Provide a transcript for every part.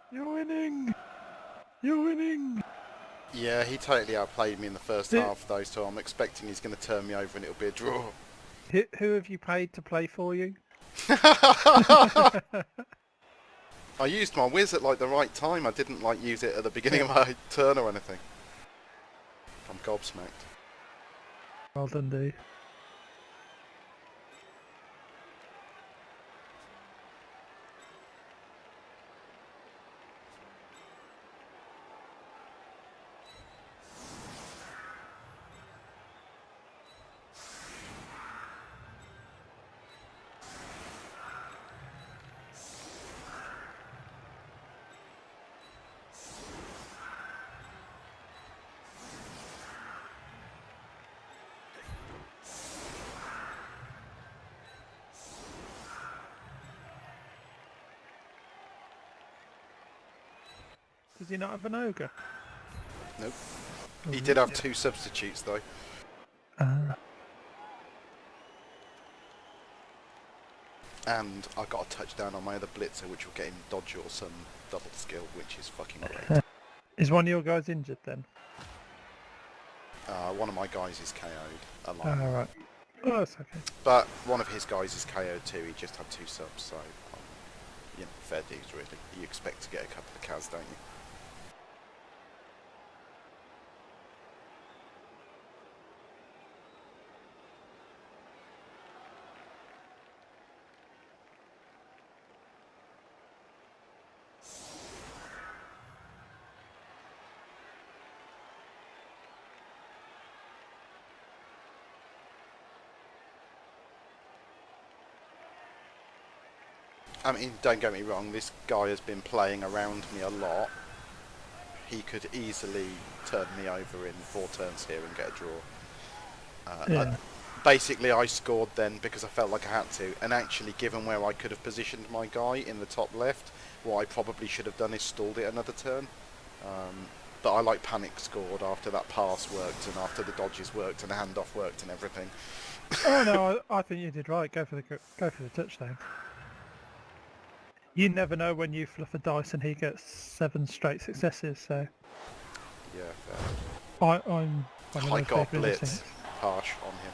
You're winning! You're winning! Yeah, he totally outplayed me in the first half though, so I'm expecting he's going to turn me over and it'll be a draw. Who have you paid to play for you? I used my whiz at like the right time. I didn't like use it at the beginning of my turn or anything. I'm gobsmacked. Well done, dude. Does he not have an ogre? Nope. Oh, He did have yeah. 2 substitutes though. And I got a touchdown on my other blitzer, which will get him dodge or some double skill, which is fucking great. Is one of your guys injured then? One of my guys is KO'd. A Oh, lineman. right. Oh, that's okay. But one of his guys is KO'd too. He just had 2 subs, so you know, fair dues really. You expect to get a couple of Kaz, don't you? I mean, don't get me wrong, this guy has been playing around me a lot. He could easily turn me over in 4 turns here and get a draw. Yeah. Basically, I scored then because I felt like I had to, and actually, given where I could have positioned my guy in the top left, what I probably should have done is stalled it another turn. But I like panic scored after that pass worked and after the dodges worked and the handoff worked and everything. Oh no, I think you did right. Go for the touchdown. You never know when you fluff a dice and he gets 7 straight successes. So Yeah, fair. I'm one of I those got people who blitz thinks- harsh on him.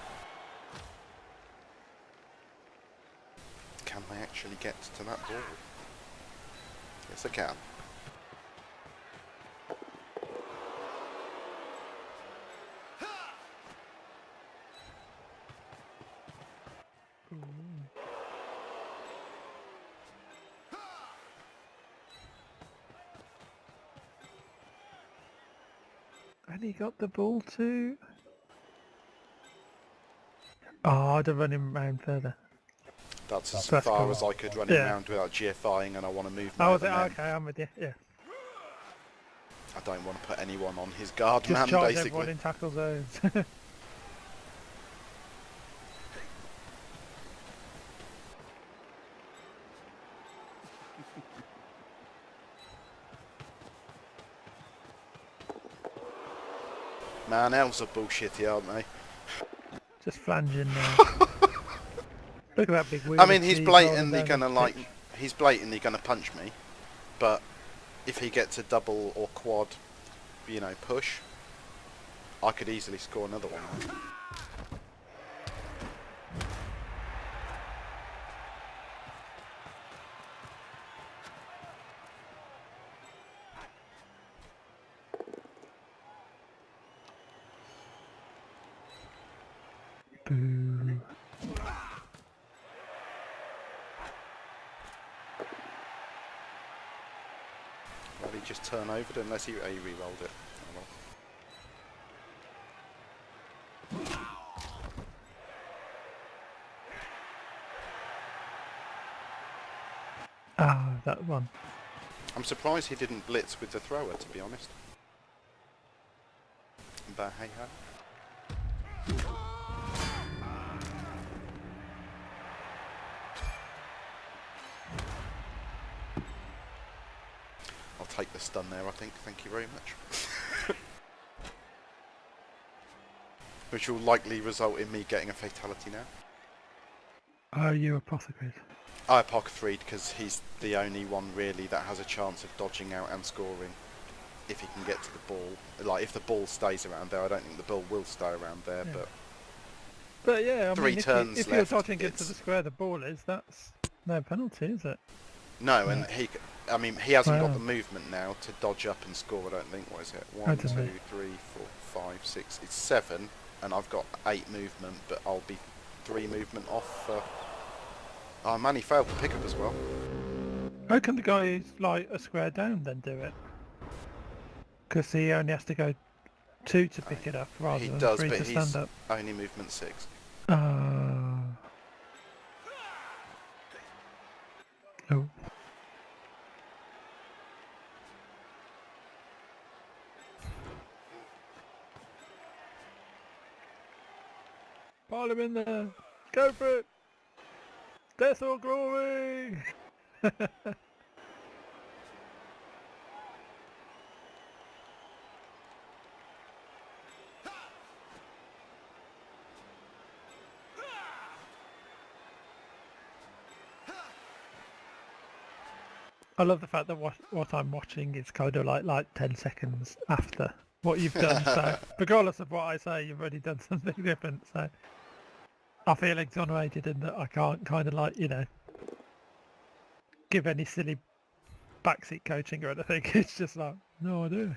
Can I actually get to that ball? Yes, I can. And he got the ball too. Oh, I'd have run him round further. That's as That's far cool. as I could run him Yeah. around without GFIing, and I want to move my Oh, other men. okay, I'm with you. Yeah. I don't want to put anyone on his guard Just man, charge everyone basically. in tackle zones. Man, elves are bullshitty, aren't they? Just flanging now. Look at that big wheel. I mean, of he's cheese blatantly rolling down gonna the pitch. he's blatantly gonna punch me, but if he gets a double or quad, you know, push, I could easily score another one. Boo. Well, he just turn over unless he re-rolled it. Oh, well. Ah, that one. I'm surprised he didn't blitz with the thrower, to be honest. But hey ho. I'll take the stun there, I think. Thank you very much. Which will likely result in me getting a fatality now. Oh, you apothecaries. I apothecaried because he's the only one really that has a chance of dodging out and scoring if he can get to the ball. Like, if the ball stays around there, I don't think the ball will stay around there, Yeah. but But yeah, I 3 mean, turns if you're left, dodging into it's- the square the ball is, that's no penalty, is it? no, and I mean, he hasn't got Wow. the movement now to dodge up and score, I don't think. What is it? I 1, 2, don't know. 3, 4, 5, 6, it's 7, and I've got 8 movement, but I'll be 3 movement off. Oh man, he failed to pick up as well. How can the guy who's like a square down then do it? Because he only has to go 2 to pick it up rather He than does, 3 but to he's stand up. only movement 6. Oh. Pile him in there. Go for it. Death or glory. I love the fact that what I'm watching is kind of like 10 seconds after what you've done. So regardless of what I say, you've already done something different. So I feel exonerated in that I can't kind of like, give any silly backseat coaching or anything. It's just like, no, I do.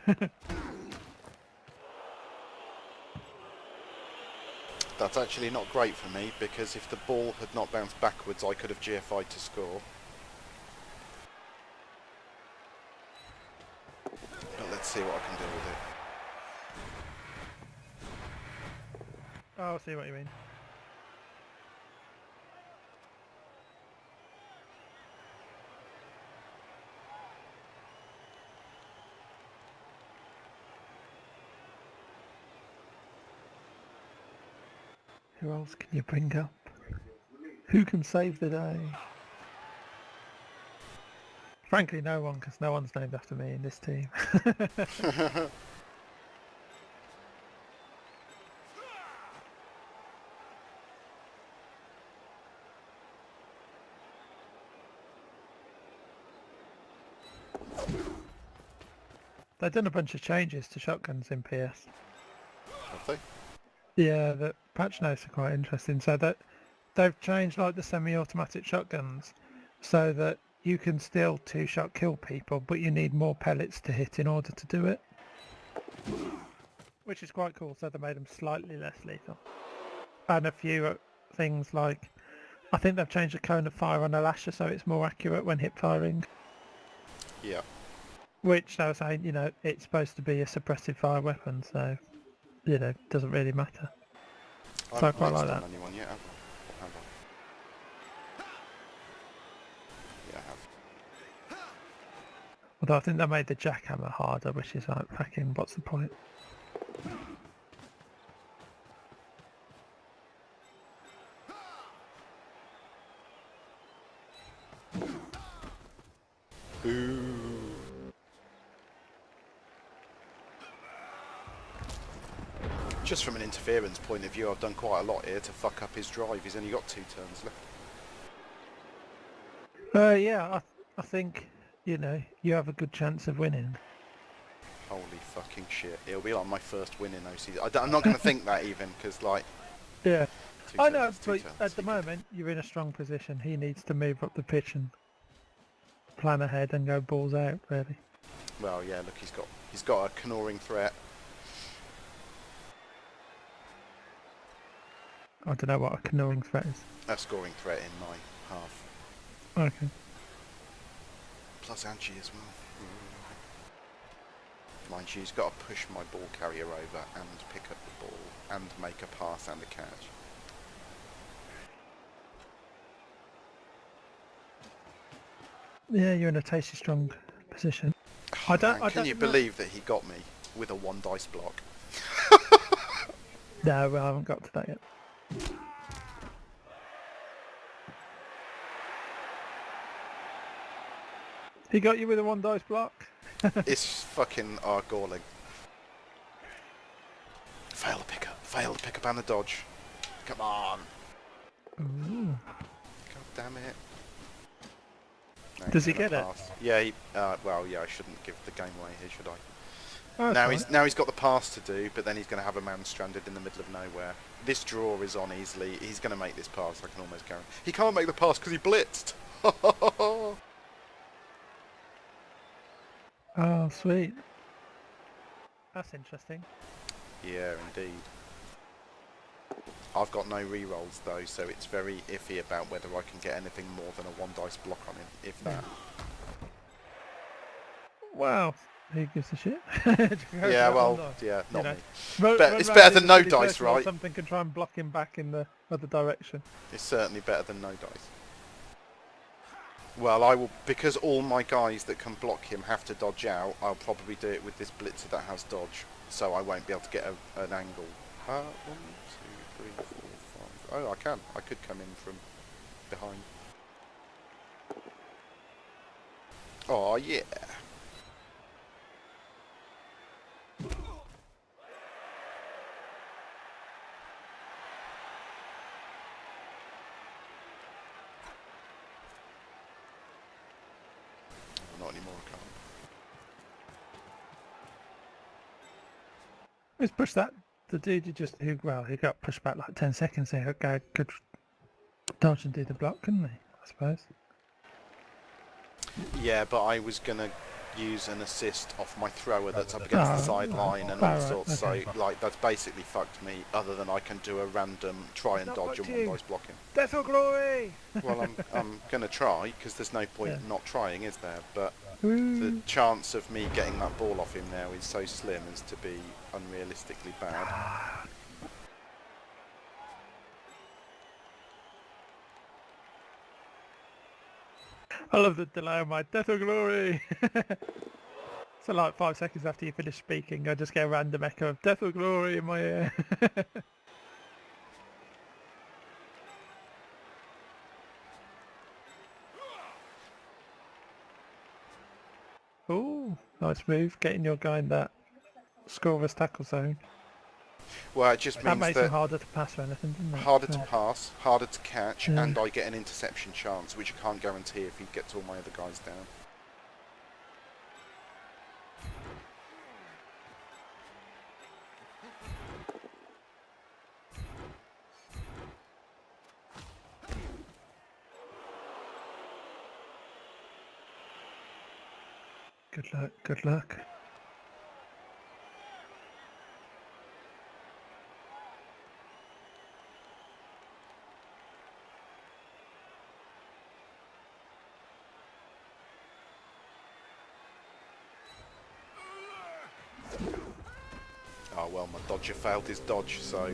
That's actually not great for me, because if the ball had not bounced backwards, I could have GFI'd to score. But let's see what I can do with it. Oh, I see what you mean. Who else can you bring up? Who can save the day? Frankly, no one, because no one's named after me in this team. They've done a bunch of changes to shotguns in PS. Have they? Yeah, the patch notes are quite interesting. So that they've changed like the semi-automatic shotguns so that you can still two-shot kill people, but you need more pellets to hit in order to do it. Which is quite cool, so they made them slightly less lethal. And a few things like, I think they've changed the cone of fire on a lasher so it's more accurate when hip firing. Yeah. Which they were saying, it's supposed to be a suppressive fire weapon, so, doesn't really matter. I So I haven't quite like placed that. on anyone yet, have I? Or have I? Yeah, I have. Although I think they made the jackhammer harder, which is like, fucking, what's the point? Ooh. Just from an interference point of view, I've done quite a lot here to fuck up his drive. He's only got 2 turns left. Yeah, I think, you have a good chance of winning. Holy fucking shit. It'll be like my first win in OCC. I'm not going to think that even, because like... Yeah. 2 I turns, know, 2 but turns, at the he could- moment, you're in a strong position. He needs to move up the pitch and plan ahead and go balls out, really. Well, yeah, look, he's got a canoring threat. I don't know what a canoeing threat is. A scoring threat in my half. Okay. Plus Angie as well. Mind you, he's got to push my ball carrier over and pick up the ball and make a pass and a catch. Yeah, you're in a tasty strong position. Oh, don't can you know. believe that he got me with a 1 dice block? No, I haven't got to that yet. He got you with a 1 dice block? It's fucking galling. Fail the pickup and the dodge. Come on. Ooh. God damn it. No, Does he he's gonna get it? pass. Yeah, well, yeah, I shouldn't give the game away here, should I? Oh, Now he's got the pass to do, but then he's going to have a man stranded in the middle of nowhere. This draw is on easily. He's going to make this pass, I can almost guarantee. He can't make the pass because he blitzed. Oh, sweet. That's interesting. Yeah, indeed. I've got no re-rolls though, so it's very iffy about whether I can get anything more than a 1 dice block on him, if that. Wow. Who gives a shit? Yeah, well, yeah, not me. It's Run better round than in a no silly dice, circle or right? something can try and block him back in the other direction. It's certainly better than no dice. Well, I will, because all my guys that can block him have to dodge out, I'll probably do it with this blitzer that has dodge, so I won't be able to get an angle. 1, 2, 3, 4, 5. Oh, I can. I could come in from behind. Oh, yeah. Let's push that. The dude who got pushed back like 10 seconds there, guy could dodge and do the block, couldn't he? I suppose. Yeah, but I was gonna use an assist off my thrower that's up against the sideline and all right, sorts. okay. So like that's basically fucked me. Other than I can do a random try and dodge and one dice blocking. Death or glory! Well, I'm gonna try because there's no point Yeah. not trying, is there? But the Ooh. chance of me getting that ball off him now is so slim as to be unrealistically bad. I love the delay on my death or glory. So like 5 seconds after you finish speaking, I just get a random echo of death or glory in my ear. Ooh, nice move, getting your guy in that scoreless tackle zone. Well, it just That means makes him that harder to pass or anything, doesn't it? harder to Yeah. pass, harder to catch, Yeah. and I get an interception chance, which I can't guarantee if he gets all my other guys down. Good luck, good luck. Oh well, my dodger failed his dodge, so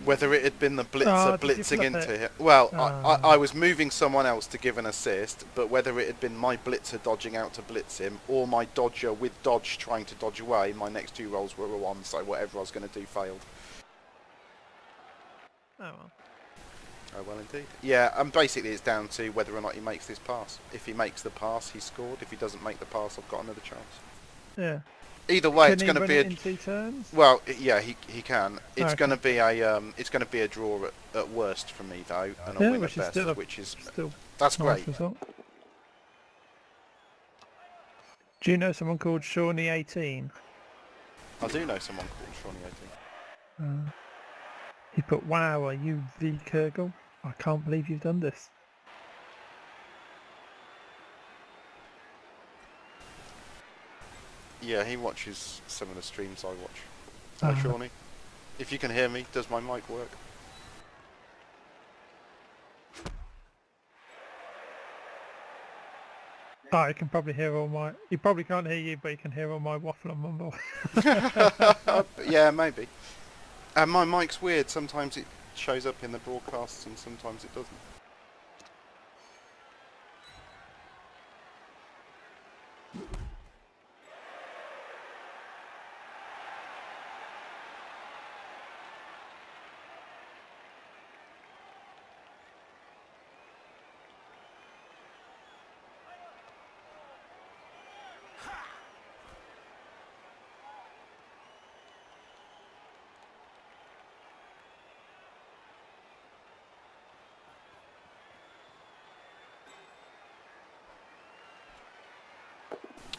whether it had been the blitzer Oh, did you blitzing flip into it? him, well, Ah. I was moving someone else to give an assist, but whether it had been my blitzer dodging out to blitz him or my dodger with dodge trying to dodge away, my next two rolls were a 1, so whatever I was going to do failed. Oh well. Oh well, indeed. Yeah, and basically it's down to whether or not he makes this pass. If he makes the pass, he scored. If he doesn't make the pass, I've got another chance. Yeah. Either way, Can it's he going to run be it a in 2 turns? well, yeah, he can. It's Okay. going to be a draw at worst for me though, and a Yeah, win which at is best, still a which is still that's nice great. result. Do you know someone called Shawnee18? I do know someone called Shawnee 18. He put, "Wow, are you the Kurgle? I can't believe you've done this." Yeah, he watches some of the streams I watch. Hi, Ah. Shawnee. If you can hear me, does my mic work? Oh, you can probably hear all my... He probably can't hear you, but you can hear all my waffle and mumble. Yeah, maybe. And my mic's weird. Sometimes it shows up in the broadcasts and sometimes it doesn't.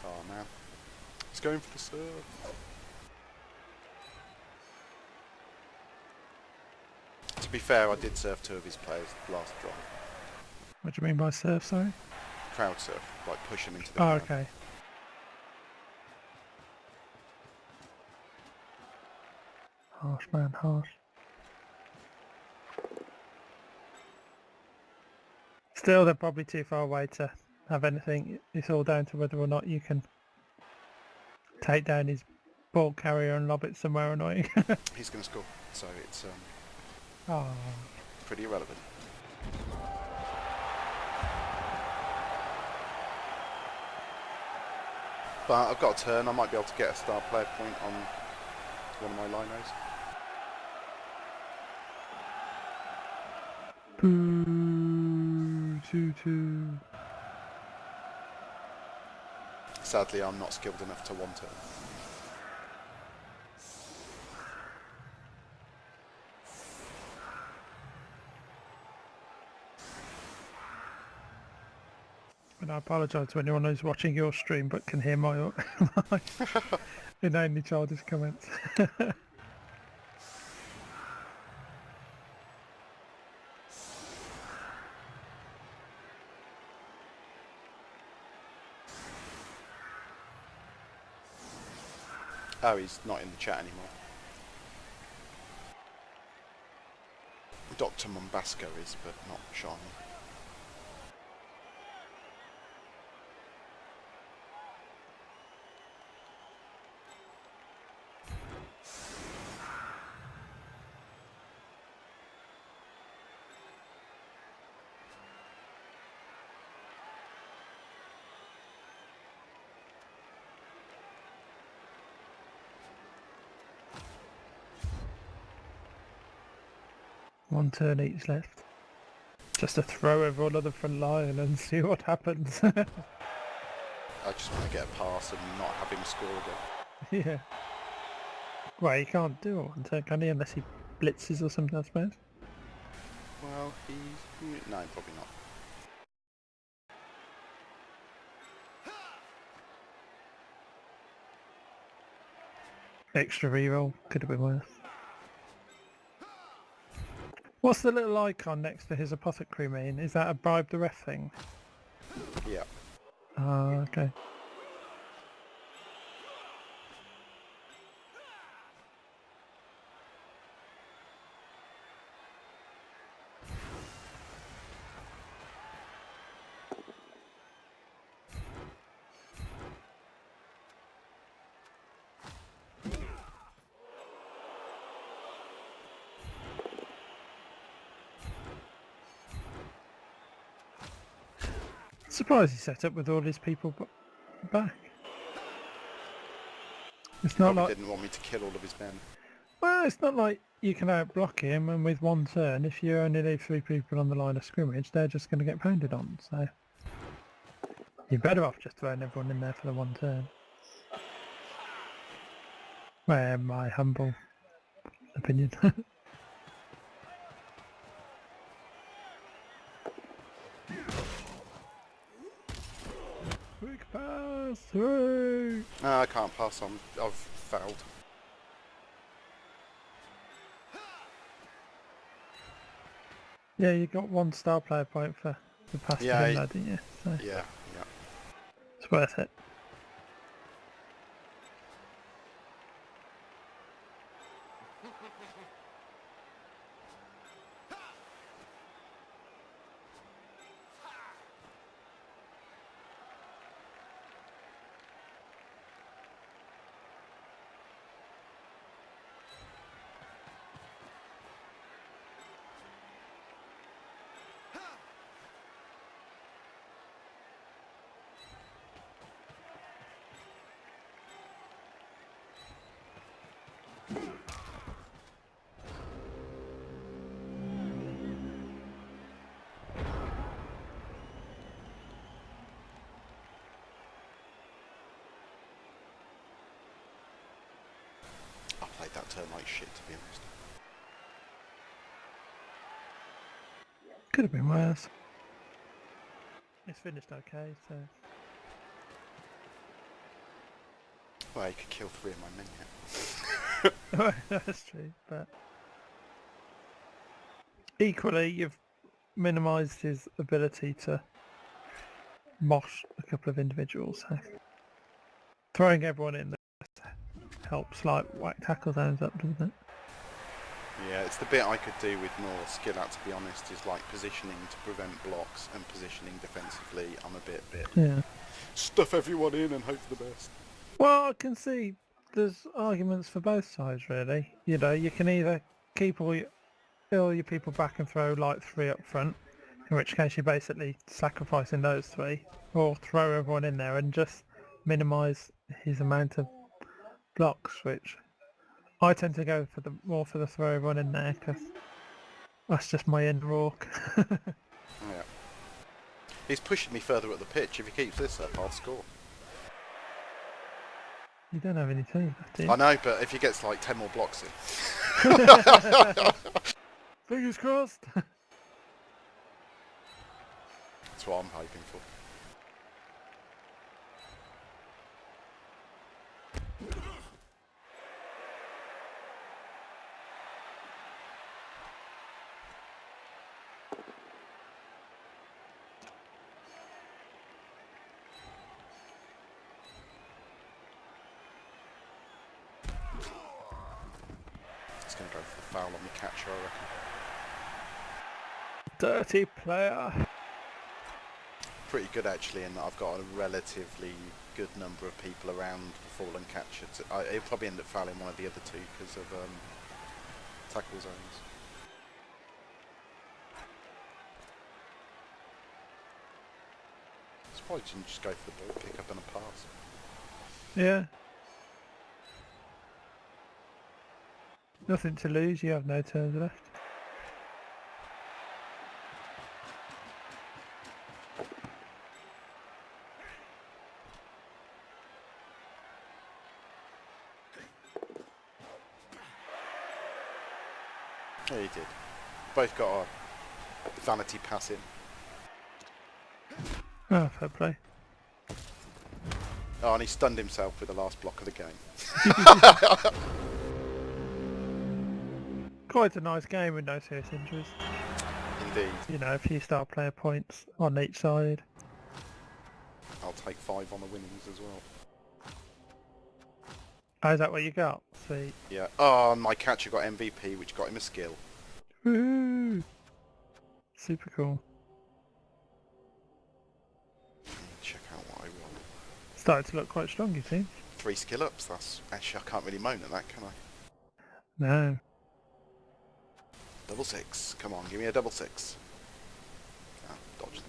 Oh man. He's going for the serve. To be fair, I did serve 2 of his players last drive. What do you mean by serve, sorry? Crowd serve, like push him into the Oh, crowd. okay. Harsh, man, harsh. Still, they're probably too far away to have anything. It's all down to whether or not you can take down his ball carrier and lob it somewhere annoying. He's going to score, so it's Oh, pretty irrelevant. But I've got a turn. I might be able to get a star player point on one of my linos. boo, 2-2. Sadly, I'm not skilled enough to want it. and I apologise to anyone who's watching your stream but can hear my inanely childish comments. Oh, he's not in the chat anymore. Dr. Mombasco is, but not Sean. One turn each left. Just to throw everyone on the front line and see what happens. I just want to get a pass and not have him score again. Yeah. Well, you can't do it one turn, can he? Unless he blitzes or something, I suppose. Well, he's... no, probably not. Extra reroll. Could have been worse. What's the little icon next to his apothecary mean? Is that a bribe the ref thing? Yeah. Ah, okay. Surprised he set up with all his people back. It's not Probably like... didn't want me to kill all of his men. Well, it's not like you can outblock him, and with one turn, if you only leave 3 people on the line of scrimmage, they're just going to get pounded on, so... You're better off just throwing everyone in there for the one turn. Well, my humble opinion. Quick pass! Hooray! No, I can't pass on. I've fouled. Yeah, you got 1 star player point for the pass to him there, didn't you? So Yeah, yeah. it's worth it. I played that turn like shit, to be honest. Could have been worse. It's finished okay, so... Well, you could kill 3 of my men yet. That's true, but... Equally, you've minimised his ability to mosh a couple of individuals, so... Throwing everyone in there helps, like, whack tackle zones up, doesn't it? Yeah, it's the bit I could do with more skill at, to be honest, is like positioning to prevent blocks and positioning defensively. I'm a bit Yeah. stuff everyone in and hope for the best. Well, I can see there's arguments for both sides, really. You know, you can either keep all your people back and throw like 3 up front, in which case you're basically sacrificing those 3, or throw everyone in there and just minimise his amount of blocks, which I tend to go for more for the throw everyone in there, because that's just my inner orc. Yeah. He's pushing me further up the pitch. If he keeps this up, I'll score. You don't have any team left, do you? I know, but if he gets like 10 more blocks in. Fingers crossed. That's what I'm hoping for. He's going to go for the foul on the catcher, I reckon. Dirty player. Pretty good actually, in that I've got a relatively good number of people around the fallen catcher. He'll probably end up fouling one of the other two because of tackle zones. I suppose you can just go for the ball, pick up and a pass. Yeah. Nothing to lose, you have no turns left. Yeah, he did. Both got a vanity pass in. Oh, fair play. Oh, and he stunned himself with the last block of the game. Quite a nice game with no serious injuries. Indeed. You know, a few star player points on each side. I'll take 5 on the winnings as well. Oh, is that what you got? Sweet. Yeah. Oh, and my catcher got MVP, which got him a skill. Woohoo! Super cool. Check out what I won. Starting to look quite strong, you think? 3 skill ups. That's actually, I can't really moan at that, can I? No. Double 6. Come on, give me a double 6. Ah, dodged them.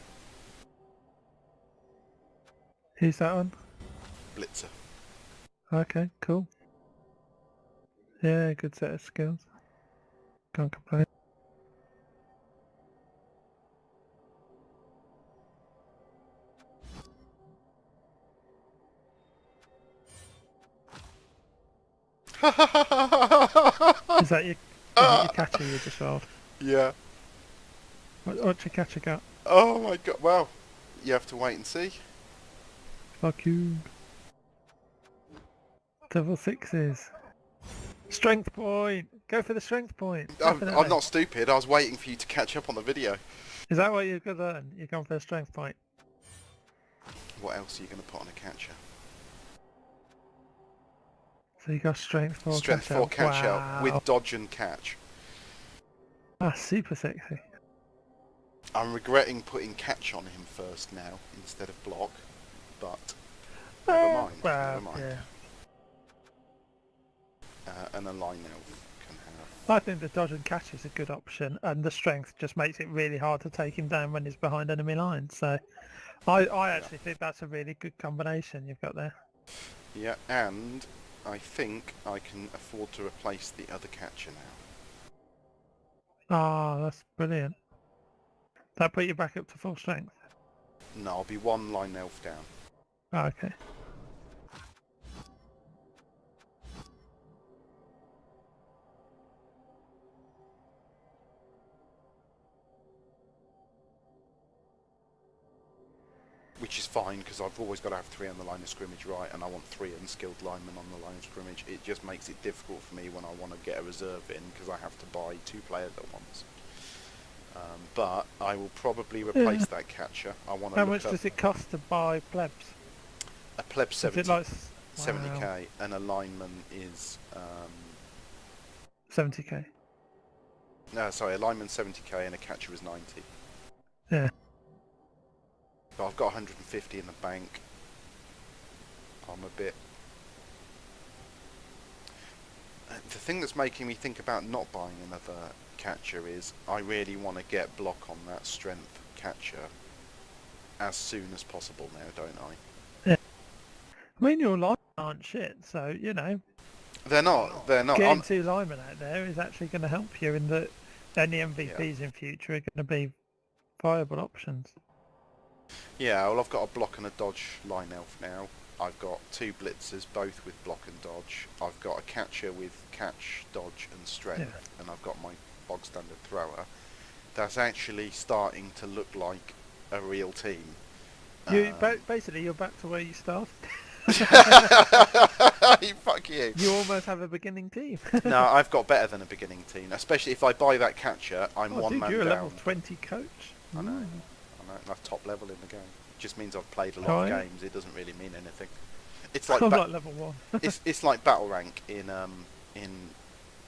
Who's that on? Blitzer. Okay, cool. Yeah, good set of skills. Can't complain. Is that your catcher you just rolled? Yeah. What's your catcher got? Oh my god. Well, you have to wait and see. Fuck you. Double 6s. Strength point! Go for the strength point! I'm not stupid. I was waiting for you to catch up on the video. Is that what you're good then? You're going for a strength point? What else are you going to put on a catcher? So you got strength 4 Strength catch 4 out. catch Wow. out with dodge and catch. That's super sexy. I'm regretting putting catch on him first now instead of block, but never mind. Never mind. Yeah. And a line elf can have. I think the dodge and catch is a good option, and the strength just makes it really hard to take him down when he's behind enemy lines. So I actually think that's a really good combination you've got there. Yeah, and I think I can afford to replace the other catcher now. Oh, that's brilliant. That put you back up to full strength? No, I'll be 1 line elf down. Oh, okay. Which is fine, because I've always got to have 3 on the line of scrimmage, right, and I want 3 unskilled linemen on the line of scrimmage. It just makes it difficult for me when I want to get a reserve in, because I have to buy 2 players at once. But I will probably replace that catcher. I want to. How much does it cost to buy plebs? A pleb 70, Is it like 70k, and a lineman is 70k? no, sorry, a lineman 70k and a catcher is 90. Yeah. But I've got 150 in the bank. I'm a bit. The thing that's making me think about not buying another catcher is I really want to get block on that strength catcher as soon as possible now, don't I? Yeah. I mean, your linemen aren't shit, so, you know. They're not. Getting 2 linemen out there is actually going to help you in that any MVPs in future are going to be viable options. Yeah, well, I've got a block and a dodge line elf now. I've got 2 blitzers, both with block and dodge. I've got a catcher with catch, dodge and strength, and I've got my bog standard thrower. That's actually starting to look like a real team. Basically, you're back to where you started. Fuck you. You almost have a beginning team. No, I've got better than a beginning team, especially if I buy that catcher. I'm one man you're down. a level 20 coach. I know. That's top level in the game. It just means I've played a lot of games. It doesn't really mean anything. It's like like level 1. it's like battle rank in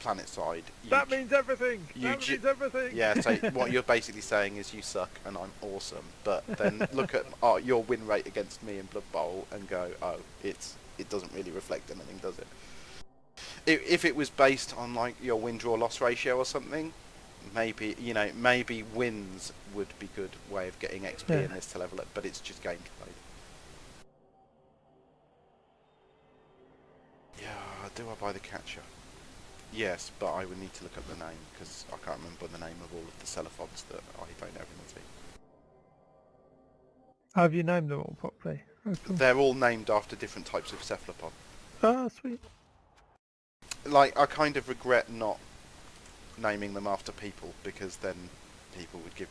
planet side. That means everything. you That ju- means everything. Yeah, so what you're basically saying is you suck and I'm awesome. But then look at your win rate against me in Blood Bowl and go, oh, it doesn't really reflect anything, does it? If it was based on like your win-draw-loss ratio or something, maybe maybe wins would be good way of getting XP in this to level it. But it's just games played. Yeah, do I buy the catcher? Yes, but I would need to look up the name because I can't remember the name of all of the Cephalopods that I don't have in the team. Have you named them all properly? Oh, cool. They're all named after different types of cephalopod. Oh, sweet. Like, I kind of regret not naming them after people because then people would give